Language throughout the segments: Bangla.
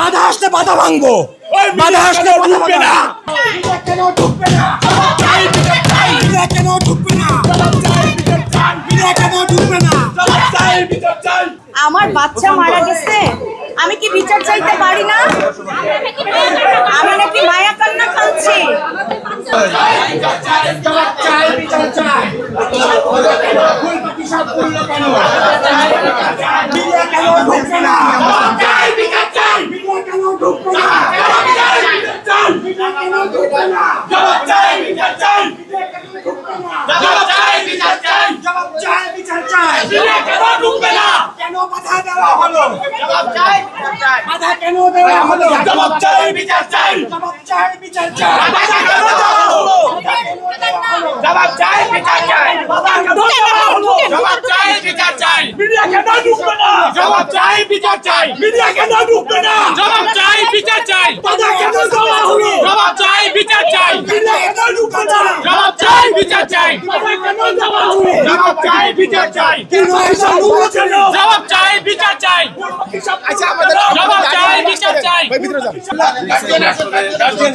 বাধা আসলে বাধা ভাঙবো, বাধা আসলে ঢুকবে না, কেন ঢুকবে না, কেন ঢুকবে না, কেন ঢুকবে না। আমার বাচ্চা মারা গেছে, আমি কি বিচার চাইতে পারি না? আমি নাকি মায়া কান্না খাচ্ছি? কেন বাধা দেওয়া হলো? বাধা কেন দেওয়া হলো? জবাব চাই, বিচার চাই, জবাব চাই, বিচার চাই, জবাব চাই, বিচার চাই, বাধা কেন দেওয়া হলো? জবাব চাই, বিচার চাই, মিডিয়া কেন ঢুকবে না? জবাব চাই, বিচার চাই, মিডিয়া কেন ঢুকবে না? জবাব চাই, বিচার চাই, বাধা কেন দেওয়া হলো? জবাব চাই, বিচার চাই, মিডিয়া কেন ঢুকবে না? জবাব চাই, বিচার চাই, বাধা কেন দেওয়া হলো? জবাব চাই, বিচার চাই, কেন এসব হলো কেন? জবাব চাই, বিচার চাই, আচ্ছা আমাদের জবাব চাই, বিচার চাই। ভাই ভিতরে যান।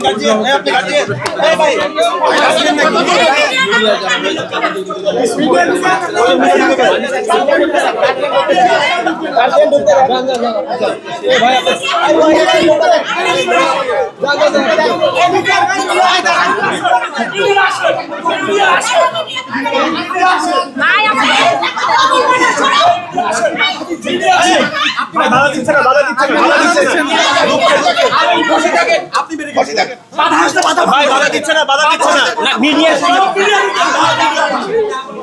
গার্জিয়ান আপনি গার্জিয়ান এই ভাই গার্জিয়ান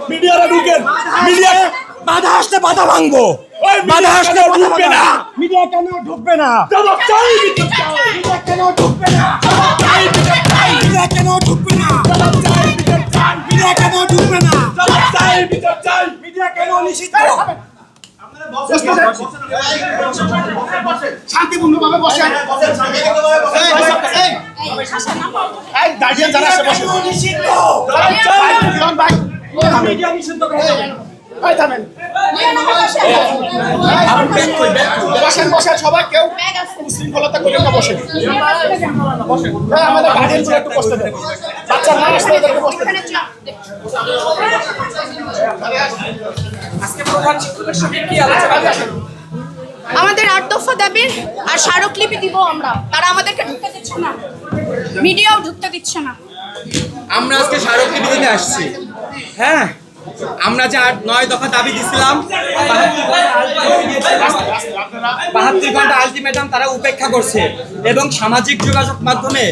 মিডিয়ারা ঢুকেন, বাধা আসলে বাধা ভাঙবো, বাধা আসলে ঢুকবে না, মিডিয়া কেন ঢুকবে না? জবাব চাই, মিডিয়া কেন ঢুকবে না? জবাব চাই, মিডিয়া কেন ঢুকবে না? জবাব চাই, মিডিয়া কেন ঢুকবে না? জবাব চাই, বিচার চাই, মিডিয়া কেন নিষিদ্ধ? শান্তিপূর্ণভাবে বসেন, গার্জিয়ান যারা আছে বসেন, নিষিদ্ধ মিডিয়া নিষিদ্ধ করে বসেন বসেন সবাই, কেউ উশৃঙ্খলতা করে না, বসেন আমাদের গার্জিয়ানগুলো একটু বসতে দেন, বাচ্চা না আসলে ওদেরকে বসতে দেন। আজকে প্রধান শিক্ষকের সঙ্গে কি আলোচনা আছে? আমাদের ৮ দফা দাবির আর স্মারকলিপি দিব আমরা, তারা আমাদেরকে ঢুকতে দিচ্ছে না, মিডিয়াও ঢুকতে দিচ্ছে না। আমরা আজকে স্মারকলিপি দিতে আসছি। হ্যাঁ, আমরা যে ৮-৯ দফা দাবি দিছিলাম, ৭২ ঘন্টা আলটিমেটাম তারা উপেক্ষা করছে এবং সামাজিক যোগাযোগ মাধ্যমে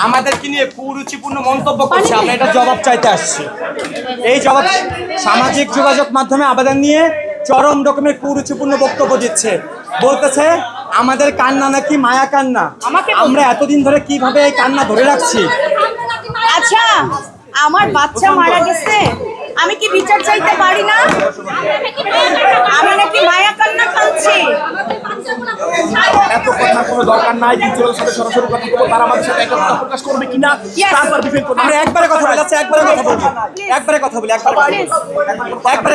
আমাদেরকে নিয়ে কুরুচিপূর্ণ মন্তব্য করছে। আমরা এটা জবাব চাইতে আসছি। এই জবাব সামাজিক যোগাযোগ মাধ্যমে আমাদের নিয়ে চরম রকমের কুরুচিপূর্ণ বক্তব্য দিচ্ছে, বলতেছে আমাদের কান্না নাকি মায়া কান্না। আমরা এতদিন ধরে কিভাবে এই কান্না ধরে রাখছি? আচ্ছা, আমার বাচ্চা মারা গেছে, আমি কি বিচার চাইতে পারি না? আমি নাকি মায়া কান্না খাচ্ছি? এত কথা কোনো দরকার নাই, প্রিন্সিপালের সাথে সরাসরি কথা বলবো, তারা আমাদের সাথে একত্র প্রকাশ করবে কিনা তারপর ডিফেন্ড করব। আমরা একবারে কথা বলি, আচ্ছা একবারে কথা বলি, একবারে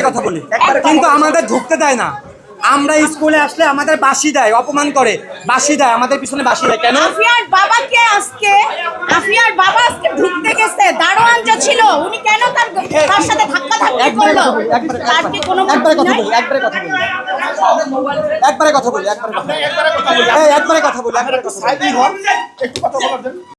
কথা বলি, কিন্তু আমাদের ঢুকতে দেয় না। আমরা স্কুলে আসলে আমাদের বাঁশি দেয়, অপমান করে, বাঁশি দেয়, আমাদের পিছনে বাঁশি দেয়। কেন? আফিয়ার বাবা আজকে ঢুকতে গেছে, দারোয়ান যে ছিল উনি কেন তার সাথে ধাক্কা করলো? তার কি কোনো একবারে কথা বলি, একটু কথা বলার জন্য